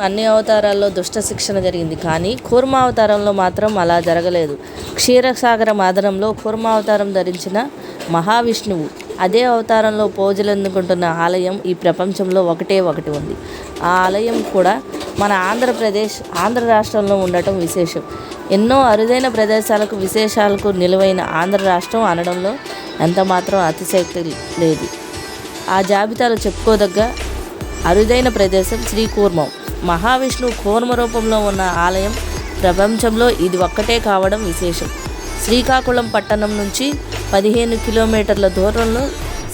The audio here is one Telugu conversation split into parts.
అన్ని అవతారాల్లో దుష్ట శిక్షణ జరిగింది, కానీ కూర్మావతారంలో మాత్రం అలా జరగలేదు. క్షీరసాగర మదనంలో కూర్మావతారం ధరించిన మహావిష్ణువు అదే అవతారంలో పూజలందుకుంటున్న ఆలయం ఈ ప్రపంచంలో ఒకటే ఒకటి ఉంది. ఆ ఆలయం కూడా మన ఆంధ్ర రాష్ట్రంలో ఉండటం విశేషం. ఎన్నో అరుదైన ప్రదేశాలకు విశేషాలకు నిలువైన ఆంధ్ర రాష్ట్రం అనడంలో ఎంతమాత్రం అతిశయోక్తి లేదు. ఆ జాబితాలో చెప్పుకోదగ్గ అరుదైన ప్రదేశం శ్రీకూర్మం. మహావిష్ణువు కూర్మ రూపంలో ఉన్న ఆలయం ప్రపంచంలో ఇది ఒక్కటే కావడం విశేషం. శ్రీకాకుళం పట్టణం నుంచి 15 కిలోమీటర్ల దూరంలో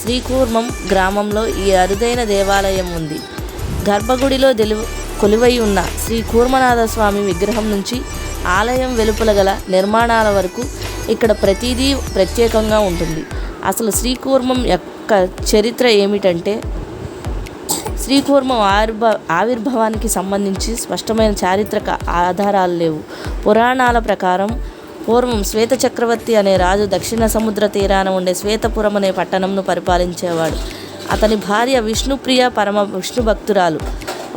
శ్రీకూర్మం గ్రామంలో ఈ అరుదైన దేవాలయం ఉంది. గర్భగుడిలో కొలువై ఉన్న శ్రీ కూర్మనాథ స్వామి విగ్రహం నుంచి ఆలయం వెలుపల గల నిర్మాణాల వరకు ఇక్కడ ప్రతిదీ ప్రత్యేకంగా ఉంటుంది. అసలు శ్రీకూర్మం యొక్క చరిత్ర ఏమిటంటే, శ్రీకూర్మం ఆవిర్భావానికి సంబంధించి స్పష్టమైన చారిత్రక ఆధారాలు లేవు. పురాణాల ప్రకారం పూర్వం శ్వేత చక్రవర్తి అనే రాజు దక్షిణ సముద్ర తీరాన ఉండే శ్వేతపురం అనే పట్టణంను పరిపాలించేవాడు. అతని భార్య విష్ణుప్రియ పరమ విష్ణు భక్తురాలు.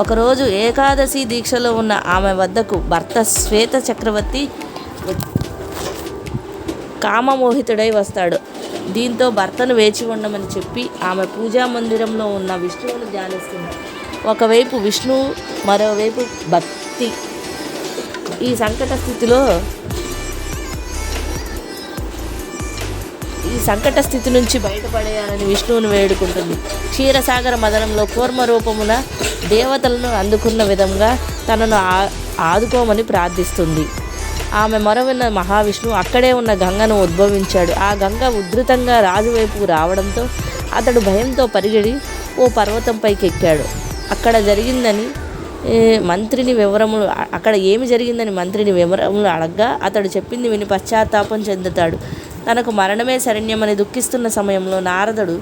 ఒకరోజు ఏకాదశి దీక్షలో ఉన్న ఆమె వద్దకు భర్త శ్వేత చక్రవర్తి కామమోహితుడై వస్తాడు. దీంతో భర్తను వేచి ఉండమని చెప్పి ఆమె పూజా మందిరంలో ఉన్న విష్ణువును ధ్యానిస్తుంది. ఒకవైపు విష్ణువు, మరోవైపు భక్తి. ఈ సంకట స్థితి నుంచి బయటపడేయాలని విష్ణువును వేడుకుంటుంది. క్షీరసాగర మదనంలో కూర్మ రూపమున దేవతలను అందుకున్న విధంగా తనను ఆదుకోమని ప్రార్థిస్తుంది. ఆమె మొరవిన్న మహావిష్ణువు అక్కడే ఉన్న గంగను ఉద్భవించాడు. ఆ గంగ ఉధృతంగా రాజు వైపుకు రావడంతో అతడు భయంతో పరిగెడి ఓ పర్వతంపైకి ఎక్కాడు. అక్కడ ఏమి జరిగిందని మంత్రిని వివరములు అడగ్గా అతడు చెప్పింది విని పశ్చాత్తాపం చెందుతాడు. తనకు మరణమే శరణ్యమని దుఃఖిస్తున్న సమయంలో నారదుడు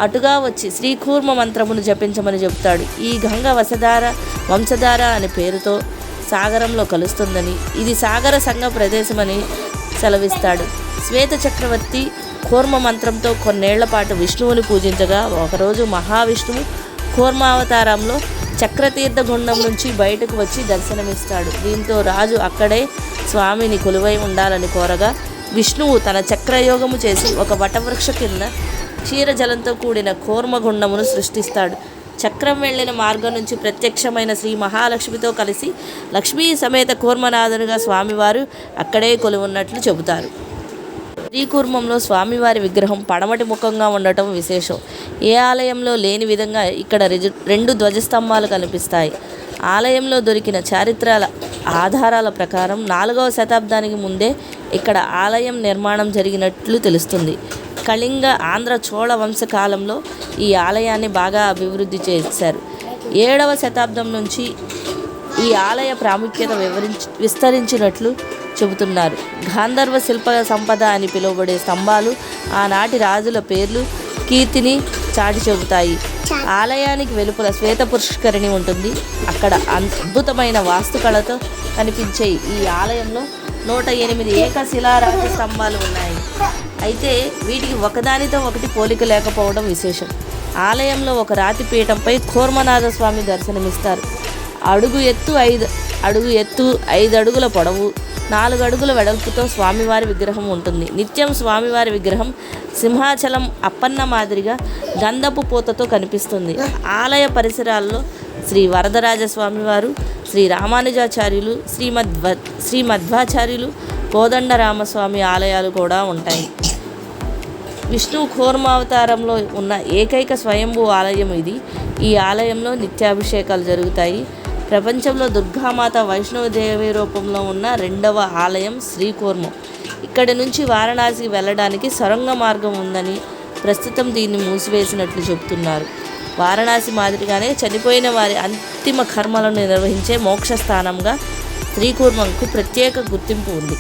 అటుగా వచ్చి శ్రీకూర్మ మంత్రమును జపించమని చెప్తాడు. ఈ గంగ వంశధార అనే పేరుతో సాగరంలో కలుస్తుందని, ఇది సాగర సంగ ప్రదేశమని సెలవిస్తాడు. శ్వేత చక్రవర్తి కూర్మ మంత్రంతో కొన్నేళ్ల పాటు విష్ణువుని పూజించగా ఒకరోజు మహావిష్ణువు కూర్మావతారంలో చక్రతీర్థ గుండం నుంచి బయటకు వచ్చి దర్శనమిస్తాడు. దీంతో రాజు అక్కడే స్వామిని కొలువై ఉండాలని కోరగా విష్ణువు తన చక్రయోగము చేసి ఒక వటవృక్ష కింద క్షీరజలంతో కూడిన కూర్మగుండమును సృష్టిస్తాడు. చక్రం వెళ్ళిన మార్గం నుంచి ప్రత్యక్షమైన శ్రీ మహాలక్ష్మితో కలిసి లక్ష్మీ సమేత కూర్మనాథునిగా స్వామివారు అక్కడే కొలువున్నట్లు చెబుతారు. శ్రీకూర్మంలో స్వామివారి విగ్రహం పడమటి ముఖంగా ఉండటం విశేషం. ఏ ఆలయంలో లేని విధంగా ఇక్కడ 2 ధ్వజస్తంభాలు కనిపిస్తాయి. ఆలయంలో దొరికిన చారిత్రక ఆధారాల ప్రకారం 4వ శతాబ్దానికి ముందే ఇక్కడ ఆలయం నిర్మాణం జరిగినట్లు తెలుస్తుంది. కళింగ, ఆంధ్ర, చోళ వంశకాలంలో ఈ ఆలయాన్ని బాగా అభివృద్ధి చేశారు. 7వ శతాబ్దం నుంచి ఈ ఆలయ ప్రాముఖ్యత విస్తరించినట్లు చెబుతున్నారు. గాంధర్వ శిల్ప సంపద అని పిలువబడే స్తంభాలు ఆనాటి రాజుల పేర్లు, కీర్తిని చాటి చెబుతాయి. ఆలయానికి వెలుపల శ్వేత పుష్కరిణి ఉంటుంది. అక్కడ అద్భుతమైన వాస్తుకళతో కనిపించే ఈ ఆలయంలో 108 ఏకశిలారాజ స్తంభాలు ఉన్నాయి. అయితే వీటికి ఒకదానితో ఒకటి పోలిక లేకపోవడం విశేషం. ఆలయంలో ఒక రాతి పీఠంపై కూర్మనాథ స్వామి దర్శనమిస్తారు. అడుగు ఎత్తు 5 అడుగుల పొడవు, 4 అడుగుల వెడల్పుతో స్వామివారి విగ్రహం ఉంటుంది. నిత్యం స్వామివారి విగ్రహం సింహాచలం అప్పన్న మాదిరిగా గంధపు పూతతో కనిపిస్తుంది. ఆలయ పరిసరాల్లో శ్రీ వరదరాజ స్వామివారు, శ్రీ రామానుజాచార్యులు, శ్రీ మధ్వాచార్యులు, కోదండరామస్వామి ఆలయాలు కూడా ఉంటాయి. విష్ణువు కూర్మావతారంలో ఉన్న ఏకైక స్వయంభూ ఆలయం ఇది. ఈ ఆలయంలో నిత్యాభిషేకాలు జరుగుతాయి. ప్రపంచంలో దుర్గామాత వైష్ణవదేవి రూపంలో ఉన్న 2వ ఆలయం శ్రీకూర్మం. ఇక్కడి నుంచి వారణాసికి వెళ్ళడానికి సొరంగ మార్గం ఉందని, ప్రస్తుతం దీన్ని మూసివేసినట్లు చెబుతున్నారు. వారణాసి మాదిరిగానే చనిపోయిన వారి అంతిమ కర్మలను నిర్వహించే మోక్షస్థానంగా శ్రీకూర్మంకు ప్రత్యేక గుర్తింపు ఉంది.